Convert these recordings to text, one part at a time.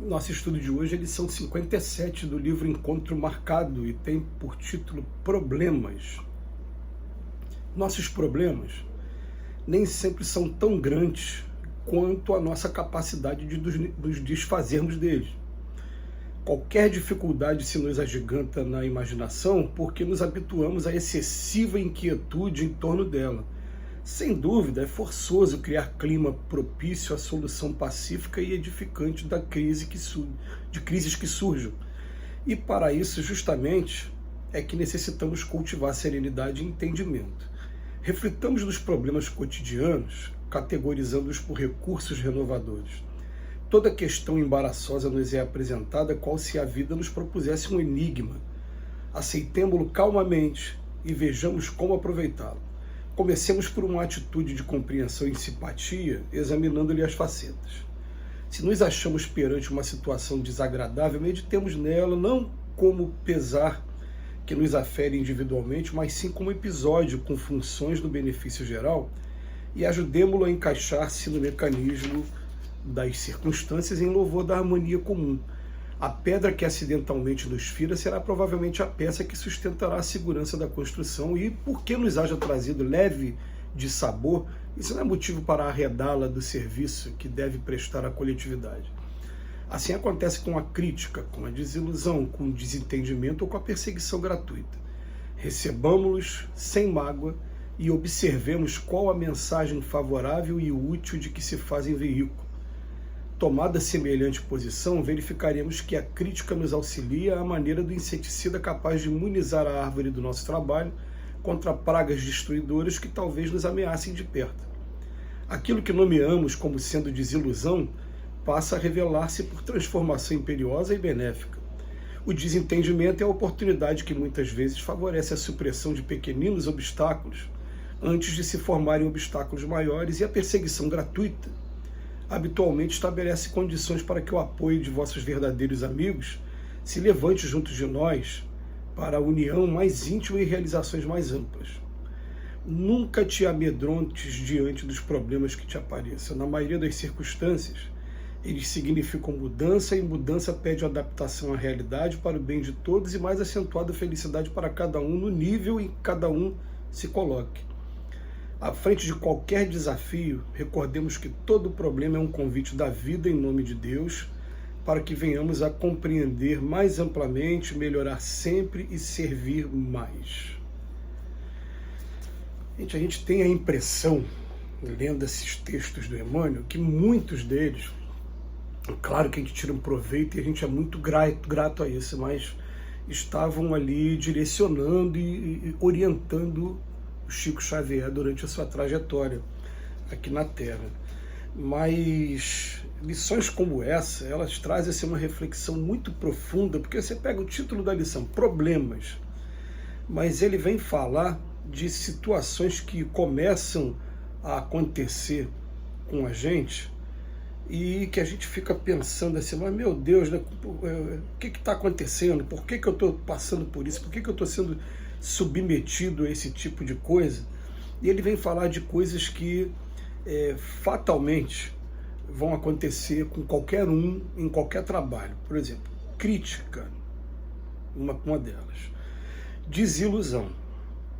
Nosso estudo de hoje é a lição 57 do livro Encontro Marcado e tem por título Problemas. Nossos problemas nem sempre são tão grandes quanto a nossa capacidade de nos desfazermos deles. Qualquer dificuldade se nos agiganta na imaginação porque nos habituamos à excessiva inquietude em torno dela. Sem dúvida, é forçoso criar clima propício à solução pacífica e edificante de crises que surjam. E para isso, justamente, é que necessitamos cultivar serenidade e entendimento. Reflitamos nos problemas cotidianos, categorizando-os por recursos renovadores. Toda questão embaraçosa nos é apresentada qual se a vida nos propusesse um enigma. Aceitemo-lo calmamente e vejamos como aproveitá-lo. Comecemos por uma atitude de compreensão e simpatia, examinando-lhe as facetas. Se nos achamos perante uma situação desagradável, meditemos nela não como pesar que nos afere individualmente, mas sim como episódio com funções do benefício geral e ajudemo-lo a encaixar-se no mecanismo das circunstâncias em louvor da harmonia comum. A pedra que acidentalmente nos fira será provavelmente a peça que sustentará a segurança da construção e, porque nos haja trazido leve de sabor, isso não é motivo para arredá-la do serviço que deve prestar à coletividade. Assim acontece com a crítica, com a desilusão, com o desentendimento ou com a perseguição gratuita. Recebamos-los sem mágoa e observemos qual a mensagem favorável e útil de que se fazem veículo. Tomada semelhante posição, verificaremos que a crítica nos auxilia à maneira do inseticida capaz de imunizar a árvore do nosso trabalho contra pragas destruidoras que talvez nos ameacem de perto. Aquilo que nomeamos como sendo desilusão passa a revelar-se por transformação imperiosa e benéfica. O desentendimento é a oportunidade que muitas vezes favorece a supressão de pequeninos obstáculos antes de se formarem obstáculos maiores, e a perseguição gratuita habitualmente estabelece condições para que o apoio de vossos verdadeiros amigos se levante junto de nós para a união mais íntima e realizações mais amplas. Nunca te amedrontes diante dos problemas que te apareçam. Na maioria das circunstâncias, eles significam mudança, e mudança pede adaptação à realidade para o bem de todos e mais acentuada felicidade para cada um no nível em que cada um se coloque. À frente de qualquer desafio, recordemos que todo problema é um convite da vida em nome de Deus, para que venhamos a compreender mais amplamente, melhorar sempre e servir mais. A gente tem a impressão, lendo esses textos do Emmanuel, que muitos deles, claro que a gente tira um proveito e a gente é muito grato a isso, mas estavam ali direcionando e orientando Chico Xavier durante a sua trajetória aqui na Terra. Mas lições como essa, elas trazem assim, uma reflexão muito profunda, porque você pega o título da lição, Problemas, mas ele vem falar de situações que começam a acontecer com a gente e que a gente fica pensando assim, mas meu Deus, né, o que está acontecendo? Por que eu estou passando por isso? Por que eu estou sendo submetido a esse tipo de coisa? E ele vem falar de coisas que fatalmente vão acontecer com qualquer um, em qualquer trabalho. Por exemplo, crítica, uma delas. Desilusão,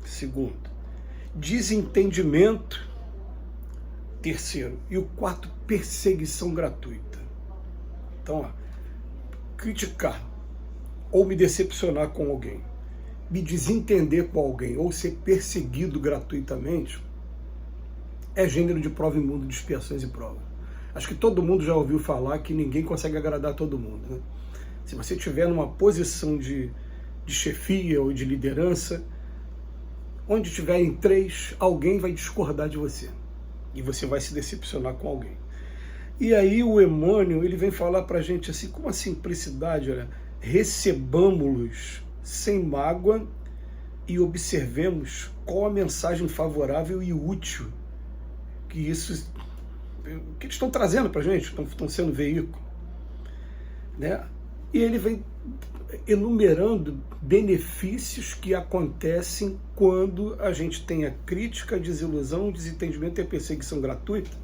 segundo. Desentendimento, terceiro. E o quarto, perseguição gratuita. Então, criticar ou me decepcionar com alguém, me desentender com alguém ou ser perseguido gratuitamente é gênero de prova e mundo de expiações e provas. Acho que todo mundo já ouviu falar que ninguém consegue agradar todo mundo, né? Se você estiver numa posição de chefia ou de liderança, onde tiverem três, alguém vai discordar de você e você vai se decepcionar com alguém. E aí o Emmanuel, ele vem falar pra gente assim, com uma simplicidade, olha, recebamos-los sem mágoa e observemos qual a mensagem favorável e útil que eles estão trazendo para a gente, estão sendo veículo, né? E ele vem enumerando benefícios que acontecem quando a gente tem a crítica, a desilusão, o desentendimento e a perseguição gratuita,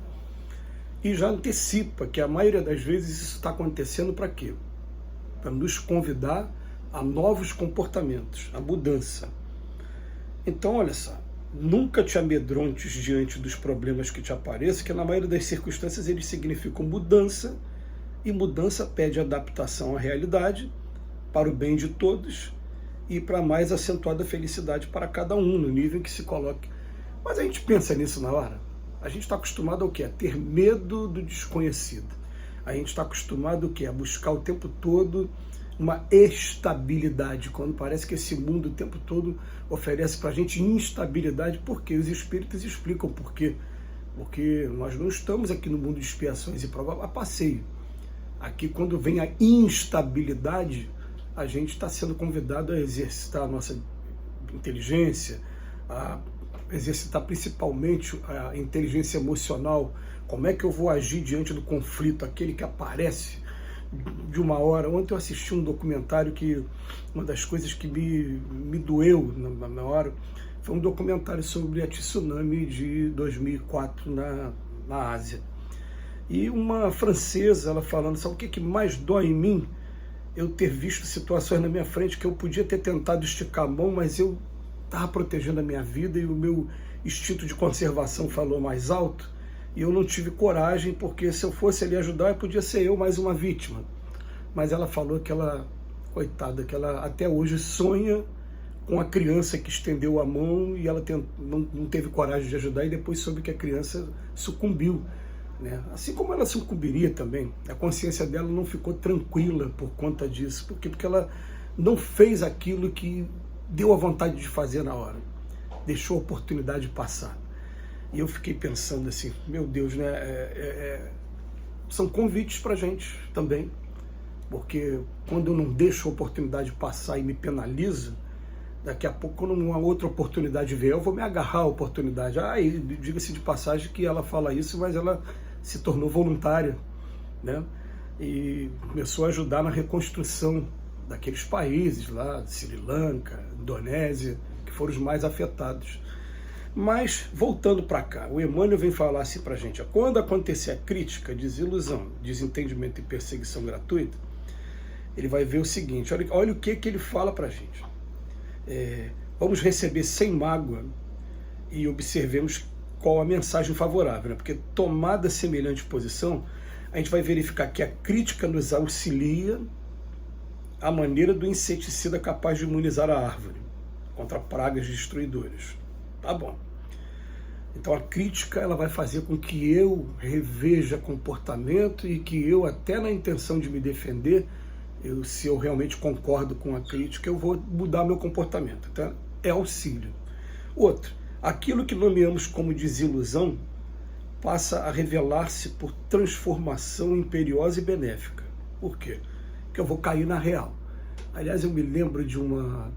e já antecipa que a maioria das vezes isso está acontecendo para quê? Para nos convidar a novos comportamentos, a mudança. Então, olha só, nunca te amedrontes diante dos problemas que te apareçam, que na maioria das circunstâncias eles significam mudança, e mudança pede adaptação à realidade, para o bem de todos, e para mais acentuada felicidade para cada um, no nível em que se coloque. Mas a gente pensa nisso na hora? A gente está acostumado ao quê? A ter medo do desconhecido. A gente está acostumado ao quê? A buscar o tempo todo uma estabilidade, quando parece que esse mundo o tempo todo oferece para a gente instabilidade. Por quê? Os espíritos explicam por quê. Porque nós não estamos aqui no mundo de expiações e provas a passeio. Aqui, quando vem a instabilidade, a gente está sendo convidado a exercitar a nossa inteligência, a exercitar principalmente a inteligência emocional. Como é que eu vou agir diante do conflito, aquele que aparece de uma hora? Ontem eu assisti um documentário que uma das coisas que me doeu na hora foi um documentário sobre a tsunami de 2004 na Ásia. E uma francesa, ela falando, sabe o que mais dói em mim? Eu ter visto situações na minha frente que eu podia ter tentado esticar a mão, mas eu estava protegendo a minha vida e o meu instinto de conservação falou mais alto, e eu não tive coragem, porque se eu fosse ali ajudar, podia ser eu mais uma vítima. Mas ela falou que ela, coitada, que ela até hoje sonha com a criança que estendeu a mão e ela não teve coragem de ajudar, e depois soube que a criança sucumbiu. Assim como ela sucumbiria também, a consciência dela não ficou tranquila por conta disso. Por quê? Porque ela não fez aquilo que deu a vontade de fazer na hora, deixou a oportunidade passar. E eu fiquei pensando assim, meu Deus, são convites para a gente também, porque quando eu não deixo a oportunidade passar e me penalizo, daqui a pouco, quando uma outra oportunidade vier, eu vou me agarrar à oportunidade. E diga-se de passagem que ela fala isso, mas ela se tornou voluntária, e começou a ajudar na reconstrução daqueles países lá, Sri Lanka, Indonésia, que foram os mais afetados. Mas, voltando para cá, o Emmanuel vem falar assim para a gente, quando acontecer a crítica, desilusão, desentendimento e perseguição gratuita, ele vai ver o seguinte, olha o que ele fala para a gente. Vamos receber sem mágoa e observemos qual a mensagem favorável, porque tomada semelhante posição, a gente vai verificar que a crítica nos auxilia à maneira do inseticida capaz de imunizar a árvore contra pragas destruidoras. Tá bom. Então a crítica ela vai fazer com que eu reveja comportamento e que eu, até na intenção de me defender, se eu realmente concordo com a crítica, eu vou mudar meu comportamento. Então, é auxílio. Outro, aquilo que nomeamos como desilusão passa a revelar-se por transformação imperiosa e benéfica. Por quê? Porque eu vou cair na real. Aliás, eu me lembro de uma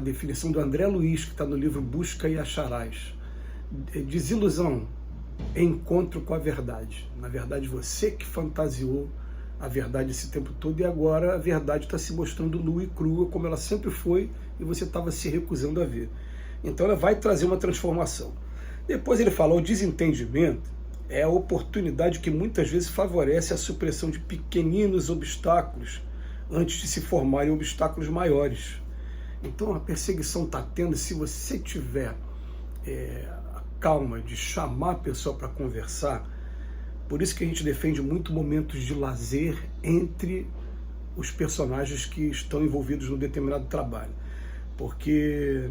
definição do André Luiz, que está no livro Busca e Acharás. Desilusão é encontro com a verdade. Na verdade, você que fantasiou a verdade esse tempo todo, e agora a verdade está se mostrando nua e crua, como ela sempre foi, e você estava se recusando a ver. Então ela vai trazer uma transformação. Depois ele fala, o desentendimento é a oportunidade que muitas vezes favorece a supressão de pequeninos obstáculos antes de se formarem obstáculos maiores. Então a perseguição está tendo, se você tiver a calma de chamar a pessoa para conversar. Por isso que a gente defende muito momentos de lazer entre os personagens que estão envolvidos num determinado trabalho. Porque,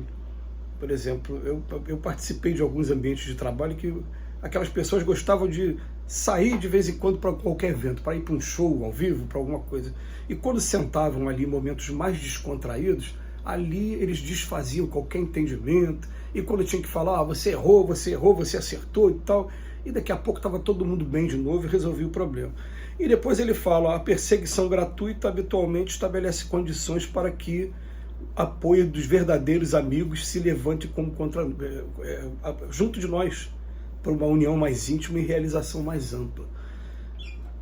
por exemplo, eu participei de alguns ambientes de trabalho que aquelas pessoas gostavam de sair de vez em quando para qualquer evento, para ir para um show ao vivo, para alguma coisa. E quando sentavam ali em momentos mais descontraídos, ali eles desfaziam qualquer entendimento. E quando tinha que falar, você errou, você acertou e tal, e daqui a pouco estava todo mundo bem de novo e resolvia o problema. E depois ele fala, a perseguição gratuita habitualmente estabelece condições para que o apoio dos verdadeiros amigos se levante junto de nós, para uma união mais íntima e realização mais ampla.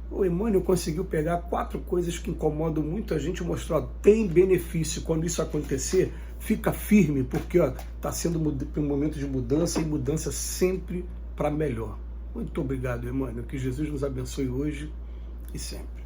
O Emmanuel conseguiu pegar 4 coisas que incomodam muito a gente e mostrar, tem benefício. Quando isso acontecer, fica firme, porque está sendo um momento de mudança, e mudança sempre para melhor. Muito obrigado, Emmanuel. Que Jesus nos abençoe hoje e sempre.